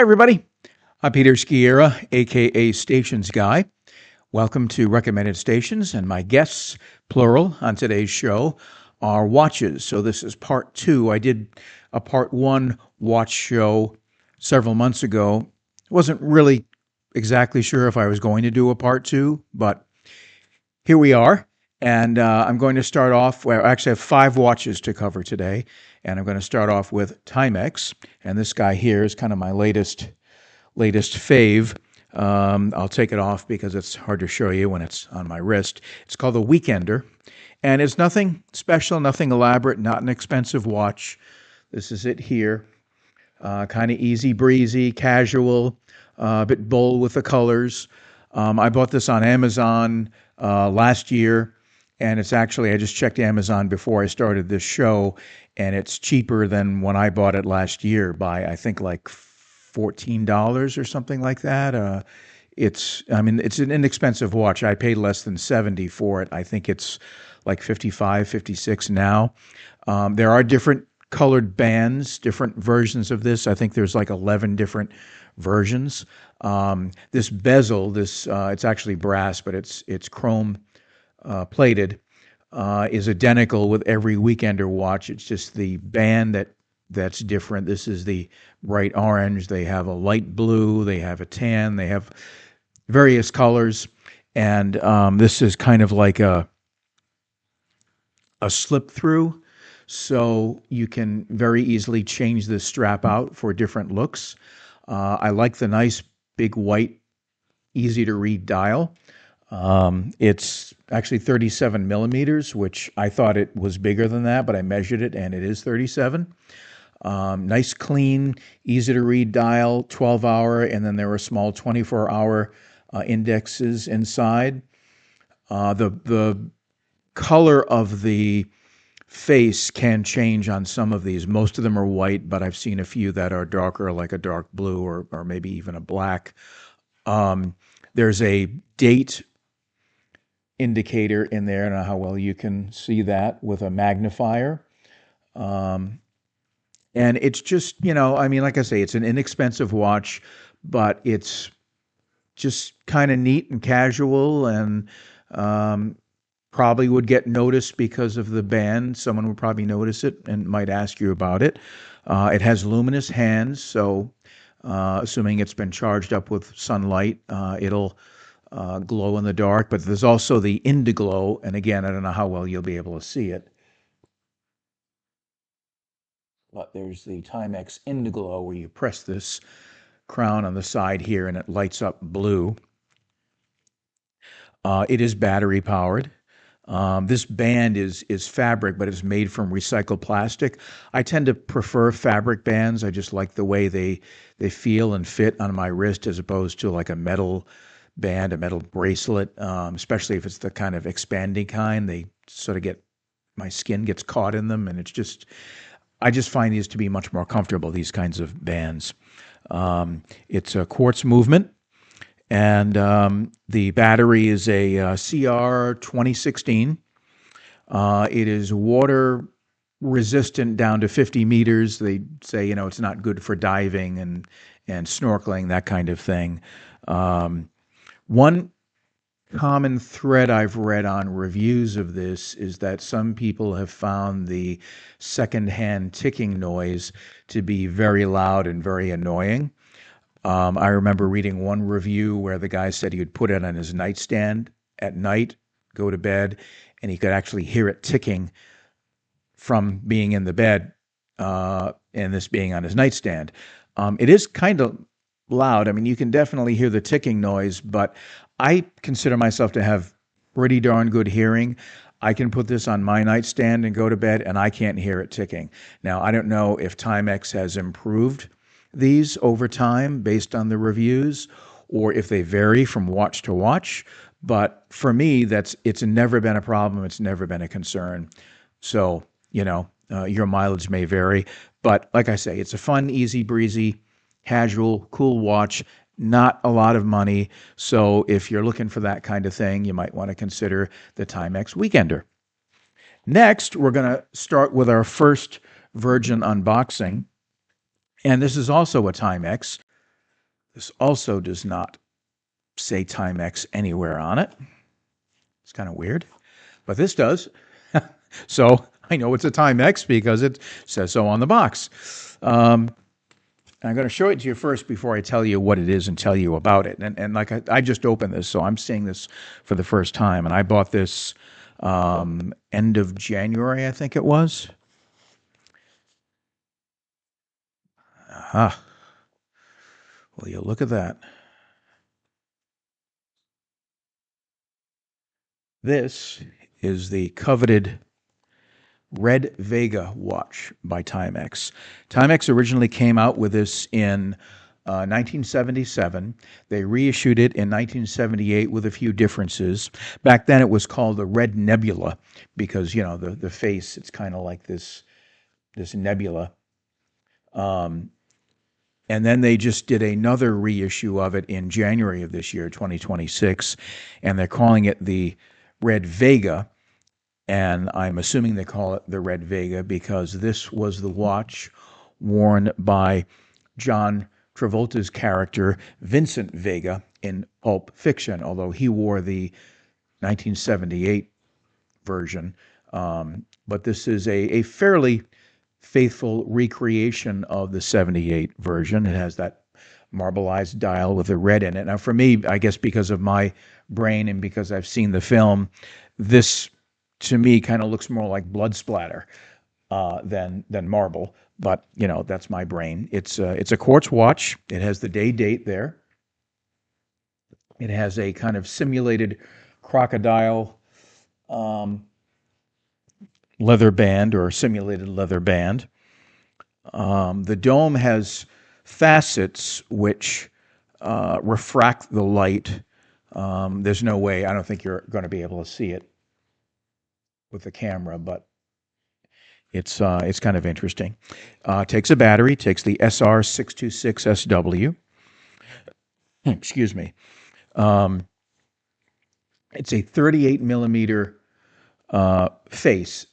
everybody. I'm Peter Skiera, aka Stations Guy. Welcome to Recommended Stations, and my guests, plural, on today's show are watches. So this is part two. I did a part one watch show several months ago. Wasn't really exactly sure if I was going to do a part two, but here we are. And I'm going to start off, well, I actually have 5 watches to cover today. And I'm going to start off with Timex. And this guy here is kind of my latest fave. I'll take it off because it's hard to show you when it's on my wrist. It's called the Weekender. And it's nothing special, nothing elaborate, not an expensive watch. This is it here. Kind of easy breezy, casual, a bit bold with the colors. I bought this on Amazon last year. And it's actually, I just checked Amazon before I started this show, and it's cheaper than when I bought it last year by, I think, like $14 or something like that. It's an inexpensive watch. I paid less than $70 for it. I think it's like $55, $56 now. There are different colored bands, different versions of this. I think there's like 11 different versions. This bezel, it's actually brass, but it's chrome plated, is identical with every Weekender watch. It's just the band that's different. This is the bright orange. They have a light blue. They have a tan. They have various colors. And this is kind of like a slip through. So you can very easily change the strap out for different looks. I like the nice big white, easy to read dial. It's actually 37 millimeters, which I thought it was bigger than that, but I measured it and it is 37. Nice, clean, easy to read dial, 12-hour, and then there are small 24-hour indexes inside. The color of the face can change on some of these. Most of them are white, but I've seen a few that are darker, like a dark blue or maybe even a black. There's a date indicator in there. I don't know how well you can see that with a magnifier. And it's just, like I say, it's an inexpensive watch, but it's just kind of neat and casual, and probably would get noticed because of the band. Someone would probably notice it and might ask you about it. It has luminous hands, so assuming it's been charged up with sunlight, it'll glow in the dark. But there's also the Indiglow, and again, I don't know how well you'll be able to see it. But there's the Timex Indiglow, where you press this crown on the side here and it lights up blue. It is battery powered. This band is fabric, but it's made from recycled plastic. I tend to prefer fabric bands. I just like the way they feel and fit on my wrist, as opposed to like a metal band, a metal bracelet, especially if it's the kind of expanding kind. They sort of my skin gets caught in them, and I just find these to be much more comfortable, these kinds of bands. It's a quartz movement. And the battery is a CR 2016. It is water resistant down to 50 meters. They say, it's not good for diving and snorkeling, that kind of thing. One common thread I've read on reviews of this is that some people have found the secondhand ticking noise to be very loud and very annoying. I remember reading one review where the guy said he would put it on his nightstand at night, go to bed, and he could actually hear it ticking from being in the bed, and this being on his nightstand. It is kind of loud. I mean, you can definitely hear the ticking noise, but I consider myself to have pretty darn good hearing. I can put this on my nightstand and go to bed, and I can't hear it ticking. Now, I don't know if Timex has improved these over time based on the reviews, or if they vary from watch to watch. But for me, it's never been a problem. It's never been a concern. So, your mileage may vary. But like I say, it's a fun, easy, breezy, casual, cool watch. Not a lot of money. So if you're looking for that kind of thing, you might want to consider the Timex Weekender. Next, we're going to start with our first Virgin unboxing. And this is also a Timex. This also does not say Timex anywhere on it. It's kind of weird, but this does. So I know it's a Timex because it says so on the box. I'm going to show it to you first before I tell you what it is and tell you about it. And like I just opened this, so I'm seeing this for the first time. And I bought this end of January, I think it was. Ah, well, you look at that. This is the coveted Red Vega watch by Timex. Timex originally came out with this in 1977. They reissued it in 1978 with a few differences. Back then it was called the Red Nebula because, you know, the face, it's kind of like this nebula. And then they just did another reissue of it in January of this year, 2026, and they're calling it the Red Vega. And I'm assuming they call it the Red Vega because this was the watch worn by John Travolta's character, Vincent Vega, in Pulp Fiction, although he wore the 1978 version. But this is a fairly faithful recreation of the 78 version. It has that marbleized dial with the red in it. Now, for me, I guess because of my brain and because I've seen the film, this to me kind of looks more like blood splatter than marble. But you know, that's my brain. It's a quartz watch. It has the day date there. It has a kind of simulated crocodile um, leather band or simulated leather band. The dome has facets which refract the light. There's no way, I don't think you're going to be able to see it with the camera, but it's kind of interesting. Takes a battery, takes the SR626SW. Excuse me. Um, it's a 38 millimeter face,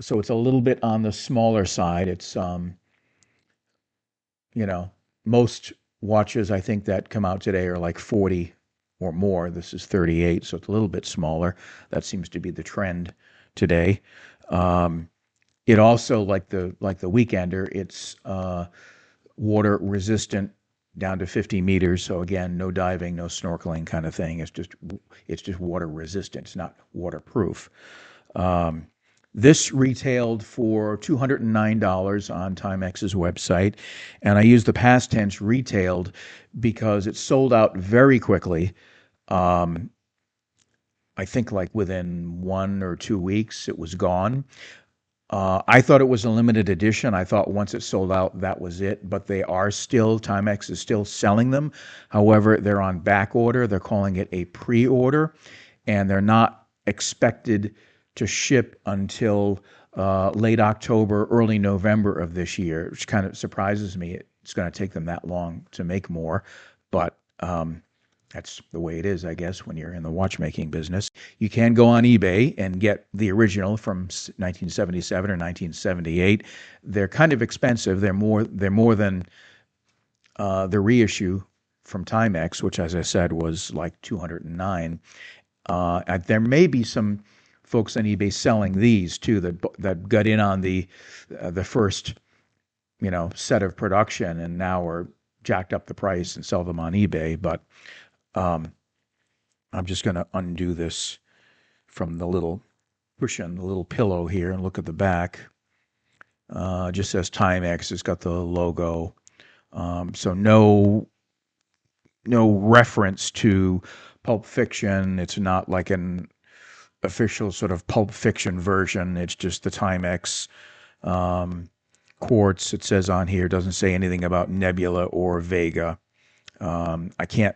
so it's a little bit on the smaller side. It's you know, most watches I think that come out today are like 40 or more. This is 38, so it's a little bit smaller. That seems to be the trend today. Um, it also, like the Weekender, it's water resistant down to 50 meters. So again, no diving, no snorkeling kind of thing. It's just water resistant. It's not waterproof. Um, this retailed for $209 on Timex's website, and I use the past tense retailed because it sold out very quickly. Um, I think like within 1 or 2 weeks, it was gone. I thought it was a limited edition. I thought once it sold out, that was it. But Timex is still selling them. However, they're on back order. They're calling it a pre-order, and they're not expected to ship until late October, early November of this year, which kind of surprises me. It's going to take them that long to make more, but that's the way it is, I guess, when you're in the watchmaking business. You can go on eBay and get the original from 1977 or 1978. They're kind of expensive. They're more than the reissue from Timex, which, as I said, was like 209. There may be some folks on eBay selling these too that got in on the first set of production and now are jacked up the price and sell them on eBay. But um, I'm just going to undo this from the little cushion, the little pillow here, and look at the back. It just says Timex. It's got the logo. So no reference to Pulp Fiction. It's not like an official sort of Pulp Fiction version. It's just the Timex um, quartz. It says on here. Doesn't say anything about Nebula or Vega. I can't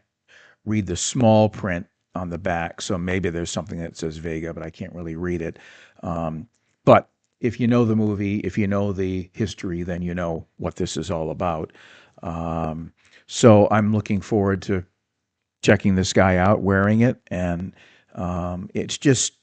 read the small print on the back, so maybe there's something that says Vega, but I can't really read it. But if you know the movie, if you know the history, then you know what this is all about. So I'm looking forward to checking this guy out, wearing it, and it's just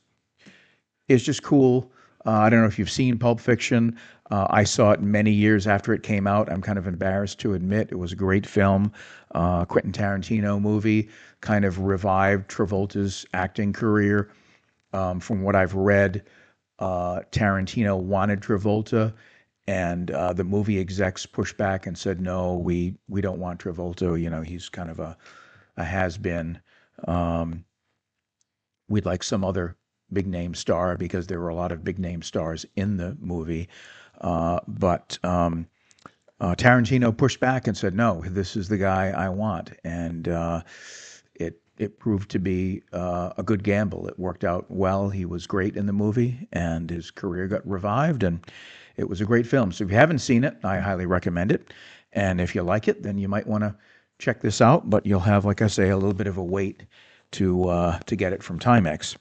cool. I don't know if you've seen Pulp Fiction. I saw it many years after it came out. I'm kind of embarrassed to admit it was a great film. Quentin Tarantino movie, kind of revived Travolta's acting career. From what I've read, Tarantino wanted Travolta, and the movie execs pushed back and said, "No, we don't want Travolta. You know, he's kind of a has been. Um, we'd like some other big name star because there were a lot of big name stars in the movie." But Tarantino pushed back and said, "No, this is the guy I want," and it proved to be a good gamble. It worked out well. He was great in the movie, and his career got revived, and it was a great film. So if you haven't seen it, I highly recommend it. And if you like it, then you might want to check this out. But you'll have, like I say, a little bit of a wait to get it from Timex.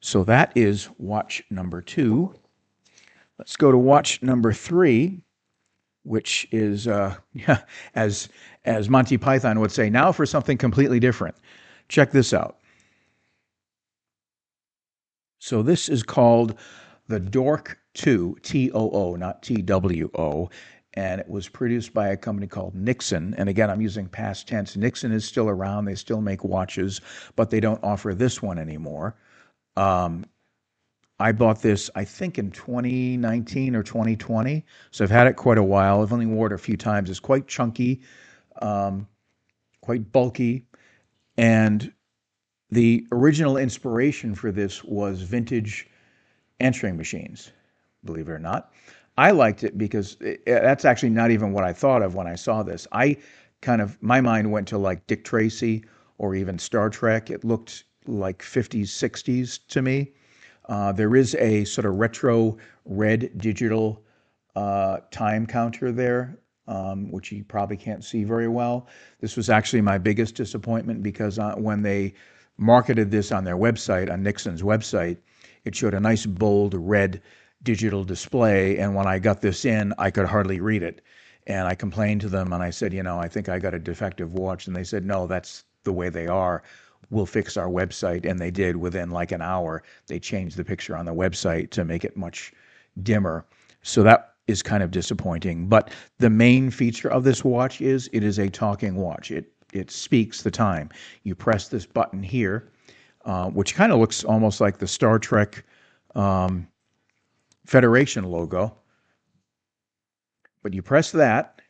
So that is watch number 2. Let's go to watch number 3, which is, yeah, as Monty Python would say, now for something completely different. Check this out. So this is called The Dork 2, T-O-O, not T-W-O, and it was produced by a company called Nixon. And again, I'm using past tense. Nixon is still around. They still make watches, but they don't offer this one anymore. I bought this, I think, in 2019 or 2020, so I've had it quite a while. I've only worn it a few times. It's quite chunky, quite bulky, and the original inspiration for this was vintage answering machines, believe it or not. I liked it because that's actually not even what I thought of when I saw this. My mind went to like Dick Tracy or even Star Trek. It looked like 50s, 60s to me. There is a sort of retro red digital time counter there, which you probably can't see very well. This was actually my biggest disappointment because when they marketed this on their website, on Nixon's website, it showed a nice bold red digital display. And when I got this in, I could hardly read it. And I complained to them and I said, I think I got a defective watch. And they said, no, that's the way they are. We'll fix our website. And they did. Within like an hour, they changed the picture on the website to make it much dimmer. So that is kind of disappointing. But the main feature of this watch is it is a talking watch. It speaks the time. You press this button here, which kind of looks almost like the Star Trek Federation logo. But you press that.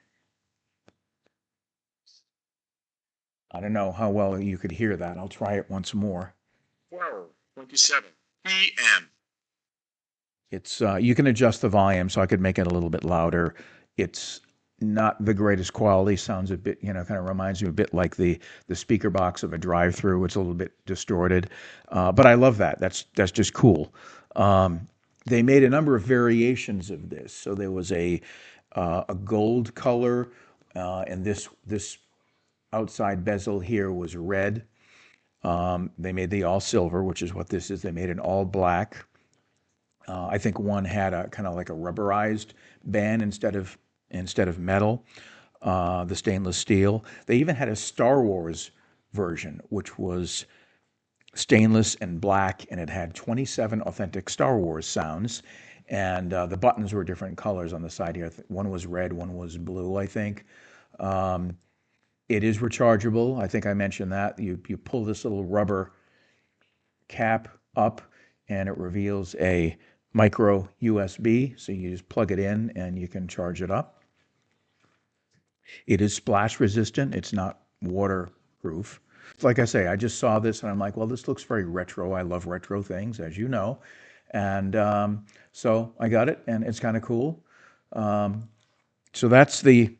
I don't know how well you could hear that. I'll try it once more. 12:27 p.m. It's you can adjust the volume so I could make it a little bit louder. It's not the greatest quality. Sounds a bit, kind of reminds me a bit like the speaker box of a drive-through. It's a little bit distorted, but I love that. That's just cool. They made a number of variations of this. So there was a gold color, and this outside bezel here was red. They made the all silver, which is what this is. They made an all black. I think one had a kind of like a rubberized band instead of metal. The stainless steel. They even had a Star Wars version, which was stainless and black, and it had 27 authentic Star Wars sounds. And the buttons were different colors on the side here. One was red, one was blue, I think. It is rechargeable. I think I mentioned that. You pull this little rubber cap up, and it reveals a micro USB. So you just plug it in, and you can charge it up. It is splash resistant. It's not waterproof. Like I say, I just saw this, and I'm like, well, this looks very retro. I love retro things, as you know. And so I got it, and it's kind of cool. So that's the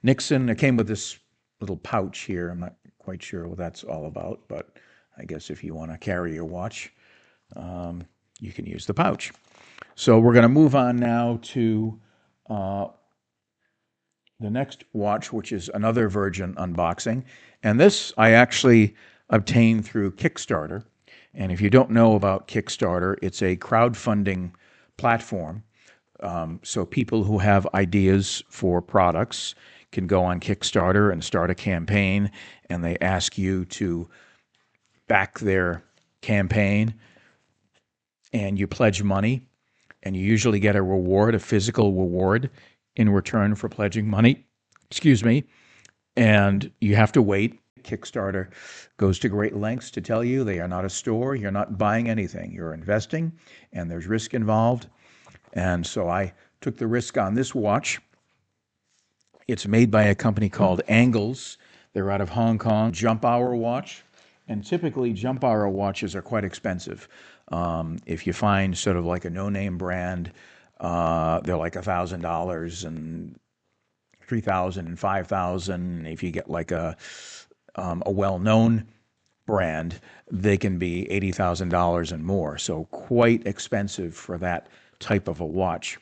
Nixon. It came with this little pouch here. I'm not quite sure what that's all about, but I guess if you want to carry your watch, you can use the pouch. So we're going to move on now to the next watch, which is another Virgin unboxing. And this I actually obtained through Kickstarter. And if you don't know about Kickstarter, it's a crowdfunding platform. So people who have ideas for products can go on Kickstarter and start a campaign, and they ask you to back their campaign, and you pledge money. and you usually get a reward, a physical reward, in return for pledging money. Excuse me. And you have to wait. Kickstarter goes to great lengths to tell you they are not a store. You're not buying anything. You're investing, and there's risk involved. And so I took the risk on this watch. It's made by a company called Angles. They're out of Hong Kong. Jump hour watch. And typically, jump hour watches are quite expensive. If you find sort of like a no-name brand, they're like $1,000 and $3,000 and $5,000. If you get like a well-known brand, they can be $80,000 and more. So quite expensive for that type of a watch.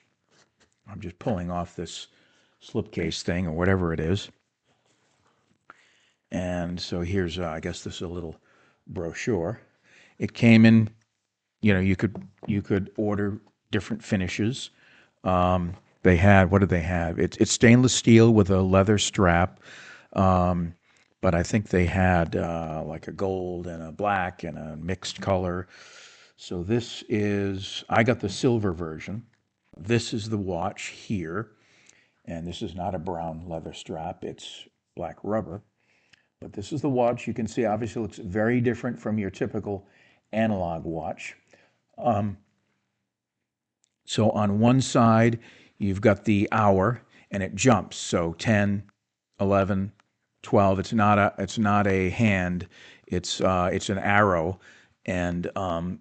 I'm just pulling off this slipcase thing or whatever it is. And so here's, I guess this is a little brochure. It came in, you could order different finishes. They had, what did they have? It's stainless steel with a leather strap. But I think they had like a gold and a black and a mixed color. So I got the silver version. This is the watch here. And this is not a brown leather strap, it's black rubber. But this is the watch. You can see, obviously, it looks very different from your typical analog watch. So on one side, you've got the hour, and it jumps. So 10, 11, 12. It's not a hand. It's an arrow, and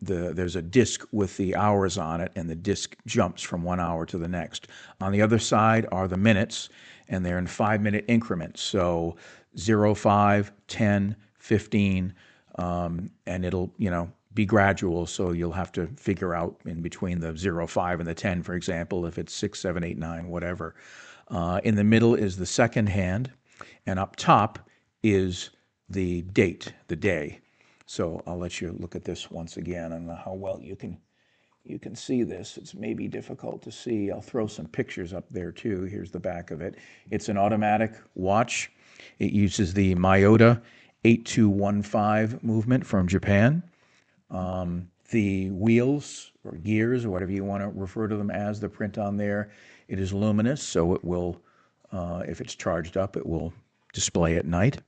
there's a disc with the hours on it, and the disc jumps from 1 hour to the next. On the other side are the minutes, and they're in 5-minute increments. So 0, 5, 10, 15, and it'll be gradual. So you'll have to figure out in between the 0, 5, and the 10, for example, if it's 6, 7, 8, 9, whatever. In the middle is the second hand. And up top is the date, the day. So I'll let you look at this once again. I don't know how well you can see this. It's maybe difficult to see. I'll throw some pictures up there too. Here's the back of it. It's an automatic watch. It uses the Miyota 8215 movement from Japan. The wheels or gears or whatever you want to refer to them as, the print on there, it is luminous, so it will, if it's charged up, it will display at night.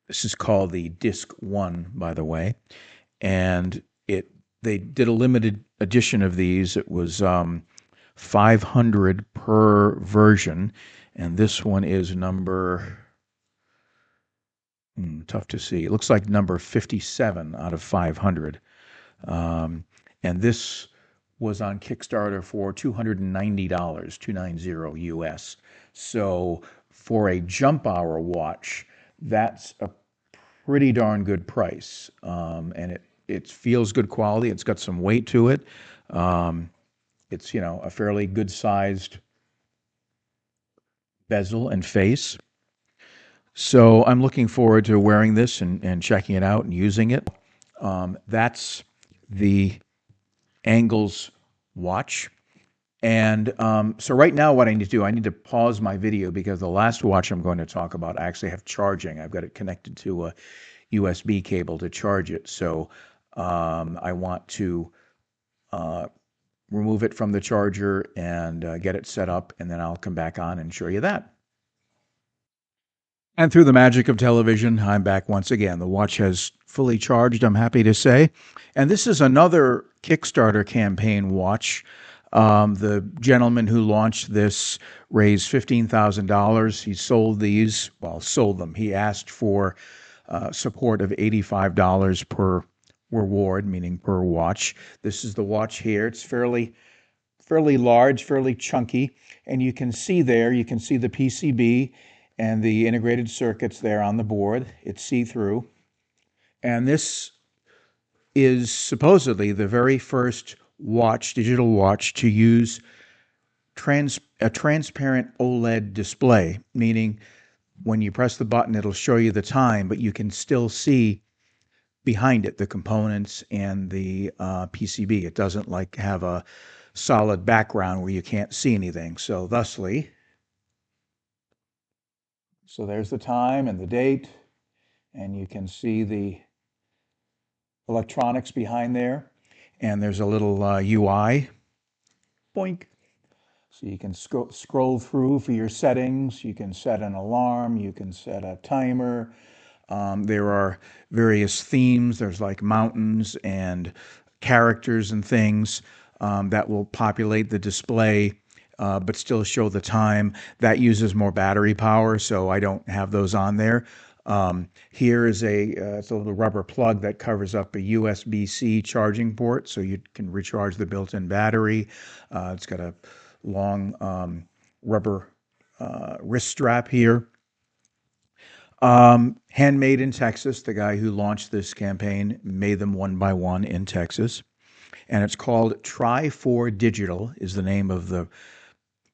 This is called the Disc 1, by the way, and they did a limited edition of these. It was 500 per version, and this one is number, tough to see. It looks like number 57 out of 500. And this was on Kickstarter for $290, $290 US. So for a jump hour watch, that's a pretty darn good price. And it feels good quality. It's got some weight to it. It's, a fairly good sized bezel and face. So I'm looking forward to wearing this and checking it out and using it. That's the Angles watch. And so right now what I need to do, I need to pause my video because the last watch I'm going to talk about, I actually have charging. I've got it connected to a USB cable to charge it. So I want to remove it from the charger and get it set up, and then I'll come back on and show you that. And through the magic of television, I'm back once again. The watch has fully charged, I'm happy to say. And this is another Kickstarter campaign watch. The gentleman who launched this raised $15,000. He sold them. He asked for support of $85 per reward, meaning per watch. This is the watch here. It's fairly large, fairly chunky. And you can see the PCB and the integrated circuits there on the board. It's see-through. And this is supposedly the very first digital watch, to use a transparent OLED display, meaning when you press the button, it'll show you the time, but you can still see behind it the components and the PCB. It doesn't have a solid background where you can't see anything. So there's the time and the date, and you can see the electronics behind there. and there's a little UI. Boink. So you can scroll through for your settings. You can set an alarm. You can set a timer. There are various themes. There's like mountains and characters and things that will populate the display, but still show the time. That uses more battery power, so I don't have those on there. Here is it's a little rubber plug that covers up a USB-C charging port, so you can recharge the built-in battery. It's got a long rubber wrist strap here. Handmade in Texas. The guy who launched this campaign made them one by one in Texas. And it's called Try4 Digital is the name of the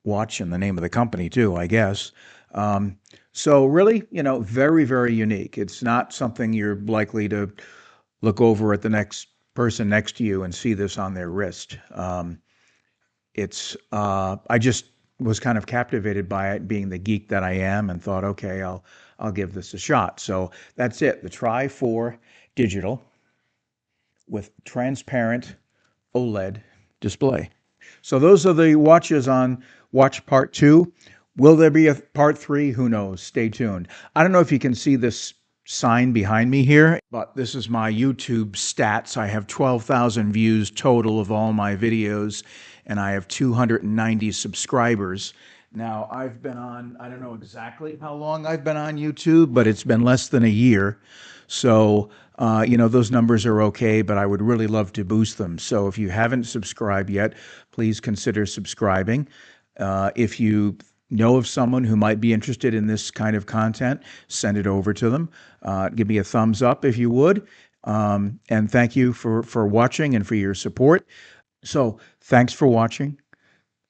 watch and the name of the company too, I guess. So really, very, very unique. It's not something you're likely to look over at the next person next to you and see this on their wrist. I just was kind of captivated by it, being the geek that I am, and thought, okay, I'll give this a shot. So that's it, the Try4 Digital with transparent OLED display. So those are the watches on Watch Part 2. Will there be a Part 3? Who knows? Stay tuned. I don't know if you can see this sign behind me here, but this is my YouTube stats. I have 12,000 views total of all my videos, and I have 290 subscribers. Now, I've been on, I don't know exactly how long I've been on YouTube, but it's been less than a year. So, those numbers are okay, but I would really love to boost them. So if you haven't subscribed yet, please consider subscribing. If you know of someone who might be interested in this kind of content, send it over to them. Give me a thumbs up if you would. And thank you for watching and for your support. So thanks for watching.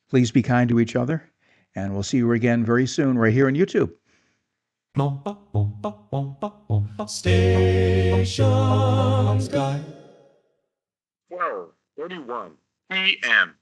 Please be kind to each other. And we'll see you again very soon right here on YouTube. Stations Guy. 12:31 p.m.